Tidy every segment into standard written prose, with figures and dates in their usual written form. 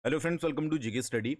Hello friends, welcome to GK study.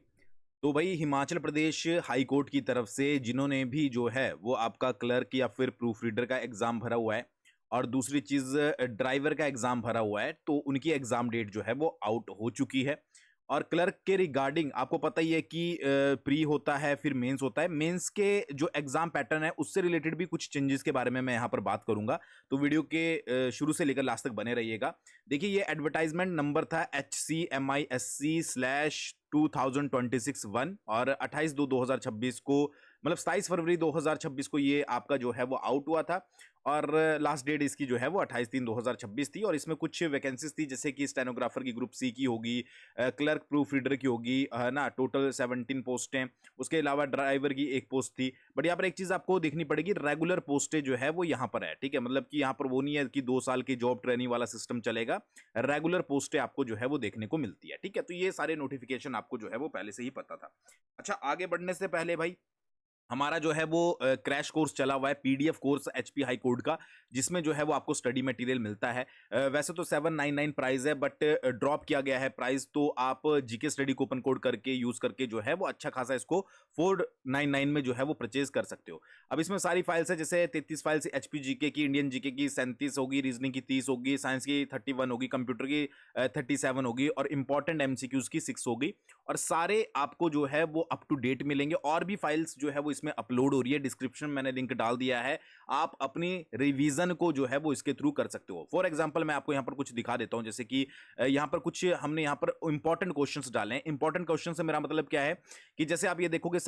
तो भाई Himachal Pradesh high court की तरफ से जिन्होंने भी जो है वो आपका क्लर्क या फिर प्रूफ रीडर का एग्जाम भरा हुआ है और दूसरी चीज ड्राइवर का एग्जाम भरा हुआ है, तो उनकी एग्जाम डेट जो है वो आउट हो चुकी है। और क्लर्क के रिगार्डिंग आपको पता ही है कि प्री होता है फिर मेंस होता है। मेंस के जो एग्जाम पैटर्न है उससे रिलेटेड भी कुछ चेंजेस के बारे में मैं यहाँ पर बात करूंगा। तो वीडियो के शुरू से लेकर लास्ट तक बने रहिएगा। देखिए, ये एडवर्टाइजमेंट नंबर था HCMISC/2026-1 और 28/2/2026 को, मतलब 27 फरवरी 2026 को ये आपका जो है वो आउट हुआ था। और लास्ट डेट इसकी जो है वो 28/3/2026 थी। और इसमें कुछ वैकेंसीज थी, जैसे कि स्टेनोग्राफर की ग्रुप सी की होगी, क्लर्क प्रूफ रीडर की होगी, है ना। टोटल 17 पोस्टें। उसके अलावा ड्राइवर की एक पोस्ट थी। बट यहाँ पर एक चीज आपको देखनी पड़ेगी, रेगुलर पोस्टें जो है वो यहाँ पर है, ठीक है। मतलब कि यहाँ पर वो नहीं है कि 2 साल की जॉब ट्रेनिंग वाला सिस्टम चलेगा। रेगुलर पोस्टें आपको जो है वो देखने को मिलती है, ठीक है। तो ये सारे नोटिफिकेशन आपको जो है वो पहले से ही पता था। अच्छा, आगे बढ़ने से पहले भाई, हमारा जो है वो क्रैश कोर्स चला हुआ है, PDF course HP high court का, जिसमें जो है वो आपको स्टडी मटेरियल मिलता है। वैसे तो 799 प्राइस है, बट ड्रॉप किया गया है प्राइस। तो आप जीके स्टडी कूपन कोड करके यूज करके जो है वो अच्छा खासा इसको 499 में जो है वो परचेज कर सकते हो। अब इसमें सारी फाइल्स है, जैसे 33 फाइल्स एचपी जीके की, इंडियन जीके की 37 होगी, रीजनिंग की 30 होगी, साइंस की 31 होगी, कंप्यूटर की 37 होगी और इंपॉर्टेंट एमसीक्यूज की 6 होगी। और सारे आपको जो है वो अप टू डेट मिलेंगे। और भी फाइल्स जो है वो इसमें अपलोड हो रही है, डिस्क्रिप्शन में मैंने लिंक डाल दिया है। आप अपनी रिवीजन को जो है वो इसके थ्रू कर सकते हो। फॉर एग्जांपल मैं आपको यहां पर कुछ दिखा देता हूं, जैसे कि यहां पर कुछ हमने यहां पर इंपॉर्टेंट क्वेश्चंस डाले हैं। इंपॉर्टेंट क्वेश्चन से मेरा मतलब क्या है कि जैसे आप ये देखोगे,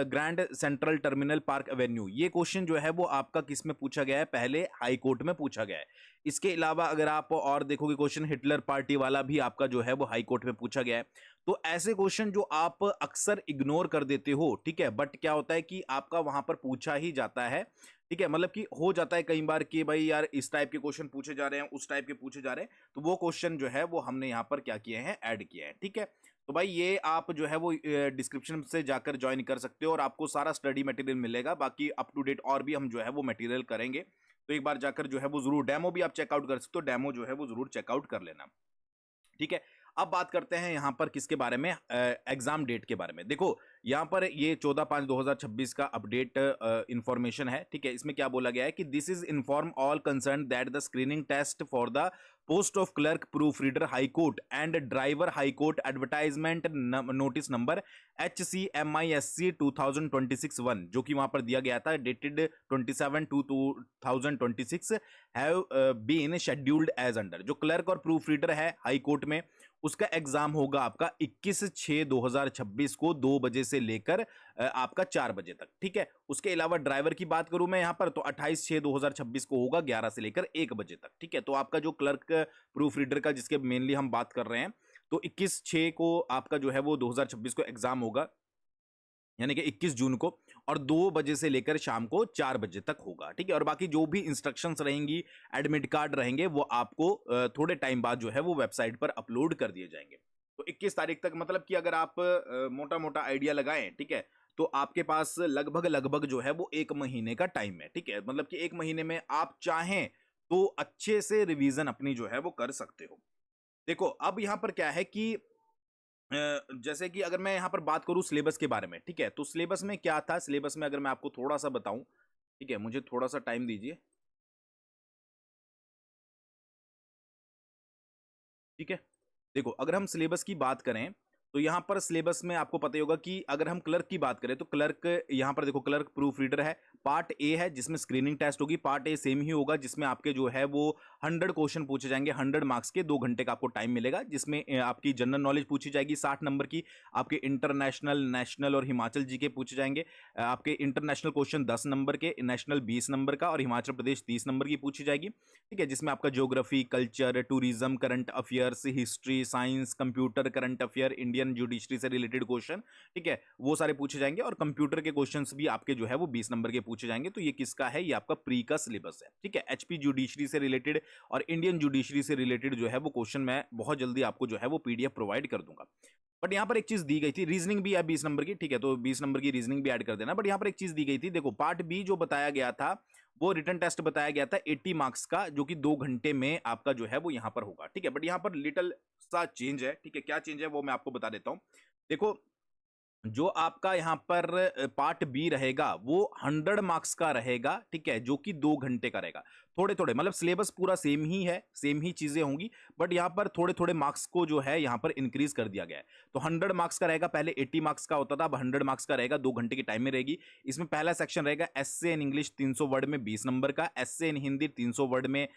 grand central terminal park Avenue, ये क्वेश्चन जो है वो आपका किस में पूछा गया है, पहले हाई कोर्ट में पूछा गया है। इसके अलावा अगर आप और देखोगे, क्वेश्चन हिटलर पार्टी वाला भी आपका जो है वो हाई कोर्ट में पूछा गया है। तो ऐसे क्वेश्चन जो आप अक्सर इग्नोर कर देते हो, ठीक है, बट क्या होता है कि आपका वहां पर पूछा ही जाता है, ठीक है। मतलब कि हो जाता है कई बार कि भाई यार इस टाइप के क्वेश्चन पूछे जा रहे हैं, उस टाइप के पूछे जा रहे हैं, तो वो क्वेश्चन जो है वो हमने यहाँ पर क्या किए हैं, ऐड किए हैं, ठीक है। तो भाई ये आप जो है वो डिस्क्रिप्शन से जाकर ज्वाइन कर सकते हो और आपको सारा स्टडी मटेरियल मिलेगा। बाकी अप टू डेट और भी हम जो है वो मटेरियल करेंगे, तो एक बार जाकर जो है वो जरूर डेमो भी आप चेकआउट कर सकते हो। डेमो जो है वो जरूर चेकआउट कर लेना, ठीक है। अब बात करते हैं यहां पर किसके बारे में, एग्जाम डेट के बारे में। देखो, यहां पर ये 14/5/2026 का अपडेट इंफॉर्मेशन है, ठीक है। इसमें क्या बोला गया है कि this is inform all concern that the screening test for the post of clerk proof reader high court and driver high court advertisement notice number HCMISC/2026-1, जो कि वहां पर दिया गया था, dated 27/2/2026, have been scheduled as under. जो clerk और proof reader है हाई कोर्ट में, उसका एग्जाम होगा आपका 21/6/2026 को 2 बजे से लेकर आपका 4 बजे तक, ठीक है। उसके अलावा ड्राइवर की बात करूं मैं यहां पर, तो 28/6/2026 को होगा 11 से लेकर 1 बजे तक, ठीक है। तो आपका जो क्लर्क प्रूफ रीडर का जिसके मेनली हम बात कर रहे हैं, तो 21/6 को आपका जो है वो 2026 को एग्जाम होगा, यानी कि 21 जून को, और 2 बजे से लेकर शाम को 4 बजे तक होगा, ठीक है। और बाकी जो भी इंस्ट्रक्शंस रहेंगी, एडमिट कार्ड रहेंगे, वो आपको थोड़े टाइम बाद जो है वो वेबसाइट पर अपलोड कर दिए जाएंगे। तो 21 तारीख तक, मतलब कि अगर आप मोटा मोटा आइडिया लगाएं, ठीक है, तो आपके पास लगभग लगभग जो है वो 1 महीने का टाइम है, ठीक है। मतलब कि 1 महीने में आप चाहें तो अच्छे से रिवीजन अपनी जो है वो कर सकते हो। देखो, अब यहां पर क्या है कि जैसे कि अगर मैं यहां पर बात करूं सिलेबस के बारे में, ठीक है, तो सिलेबस में क्या था, सिलेबस में अगर मैं आपको थोड़ा सा बताऊं, ठीक है, मुझे थोड़ा सा टाइम दीजिए, ठीक है। देखो, अगर हम सिलेबस की बात करें, तो यहां पर सिलेबस में आपको पता ही होगा कि अगर हम क्लर्क की बात करें, तो क्लर्क यहां पर देखो, क्लर्क प्रूफ रीडर है। पार्ट ए है जिसमें स्क्रीनिंग टेस्ट होगी, पार्ट ए सेम ही होगा, जिसमें आपके जो है वो 100 क्वेश्चन पूछे जाएंगे, 100 मार्क्स के, 2 घंटे का आपको टाइम मिलेगा, जिसमें आपकी जनरल नॉलेज पूछी जाएगी 60 नंबर की, आपके इंटरनेशनल, नेशनल और हिमाचल जी के पूछे जाएंगे। आपके इंटरनेशनल क्वेश्चन 10 नंबर के, नेशनल 20 नंबर का और हिमाचल प्रदेश 30 नंबर की पूछी जाएगी, ठीक है। जिसमें आपका geography, culture, tourism, current affairs, history, science, computer, current affair, Indian judiciary से रिलेटेड क्वेश्चन, ठीक है, वो सारे पूछे जाएंगे। और कंप्यूटर के क्वेश्चंस भी आपके जो है वो 20 नंबर के पूछे जाएंगे। तो ये किसका है, ये आपका प्री का सिलेबस है, ठीक है। एचपी जुडिशरी से रिलेटेड और इंडियन जुडिशरी से रिलेटेड जो है वो क्वेश्चन मैं बहुत जल्दी आपको जो है वो पीडीएफ प्रोवाइड कर दूंगा। बट यहां पर एक चीज दी गई थी, रीजनिंग भी है 20 नंबर की, ठीक है, तो 20 नंबर की रीजनिंग भी ऐड कर देना। बट यहां पर एक चीज दी गई थी, देखो, पार्ट बी जो बताया गया था वो रिटन टेस्ट बताया गया था 80 मार्क्स का, जो कि 2 घंटे में आपका जो है वो यहाँ पर होगा, ठीक है। बट यहाँ पर लिटिल सा चेंज है, ठीक है। क्या चेंज है वो मैं आपको बता देता हूँ। देखो, जो आपका यहाँ पर पार्ट बी रहेगा वो 100 मार्क्स का रहेगा, ठीक है, जो कि 2 घंटे का रहेगा। थोड़े थोड़े मतलब सिलेबस पूरा सेम ही है, सेम ही चीजें होंगी, बट यहाँ पर थोड़े थोड़े मार्क्स को जो है यहाँ पर इंक्रीज कर दिया गया है। तो 100 मार्क्स का रहेगा, पहले 80 मार्क्स का होता था, अब 100 मार्क्स का रहेगा, 2 घंटे की टाइम में रहेगी। इसमें पहला सेक्शन रहेगा एसए इन इंग्लिश 300 वर्ड में 20 नंबर का, एसए इन हिंदी 300 वर्ड में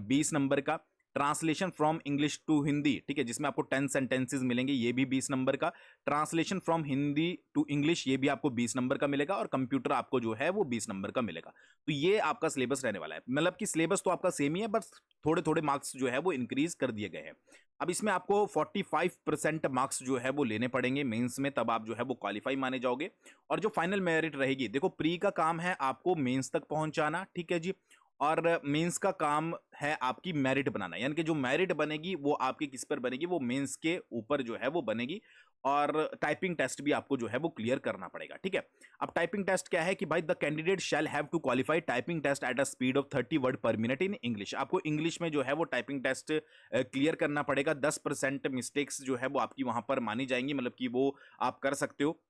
20 नंबर का, translation from English to Hindi, ठीक है, जिसमें आपको 10 सेंटेंसेस मिलेंगे, ये भी 20 नंबर का, translation from Hindi to English ये भी आपको 20 नंबर का मिलेगा, और कंप्यूटर आपको जो है वो 20 नंबर का मिलेगा। तो ये आपका सिलेबस रहने वाला है, मतलब कि सिलेबस तो आपका सेम ही है, बस थोड़े थोड़े मार्क्स जो है वो इंक्रीज कर दिए गए हैं। अब इसमें आपको 45% मार्क्स जो है वो लेने पड़ेंगे मेंस में, तब आप जो है वो क्वालिफाई माने जाओगे। और जो फाइनल मेरिट रहेगी, देखो प्री का काम है आपको मेंस तक पहुंचाना, ठीक है जी, और मेंस का काम है आपकी मेरिट बनाना, यानी कि जो मेरिट बनेगी वो आपकी किस पर बनेगी, वो मेंस के ऊपर जो है वो बनेगी। और टाइपिंग टेस्ट भी आपको जो है वो क्लियर करना पड़ेगा, ठीक है। अब टाइपिंग टेस्ट क्या है कि भाई the candidate shall have to qualify typing test at a speed of 30 word per minute in English. आपको इंग्लिश में जो है वो टाइपिंग टेस्ट क्लियर करना पड़ेगा। 10% मिस्टेक्स जो है वो आपकी वहां पर मानी जाएंगी, मतलब कि वो आप कर सकते हो,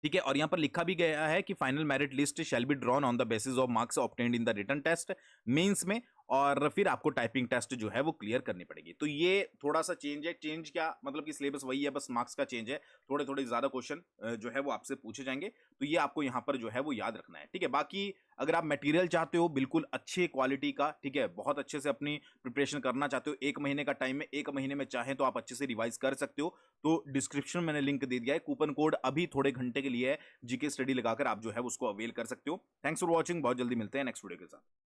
ठीक है। और यहां पर लिखा भी गया है कि final merit list shall be drawn on the basis of marks obtained in the written test mains में, और फिर आपको टाइपिंग टेस्ट जो है वो क्लियर करनी पड़ेगी। तो ये थोड़ा सा चेंज है। चेंज क्या मतलब कि सिलेबस वही है, बस मार्क्स का चेंज है। थोड़े थोड़े ज्यादा क्वेश्चन जो है वो आपसे पूछे जाएंगे, तो ये आपको यहाँ पर जो है वो याद रखना है, ठीक है। बाकी अगर आप मटेरियल चाहते हो बिल्कुल अच्छे क्वालिटी का, ठीक है, बहुत अच्छे से अपनी प्रिपरेशन करना चाहते हो, 1 महीने का टाइम है, 1 महीने में चाहें तो आप अच्छे से रिवाइज कर सकते हो, तो डिस्क्रिप्शन में मैंने लिंक दे दिया है। कूपन कोड अभी थोड़े घंटे के लिए है, जीके स्टडी लगाकर आप जो है उसको अवेल कर सकते हो। थैंक्स फॉर वॉचिंग, बहुत जल्दी मिलते हैं नेक्स्ट वीडियो के साथ।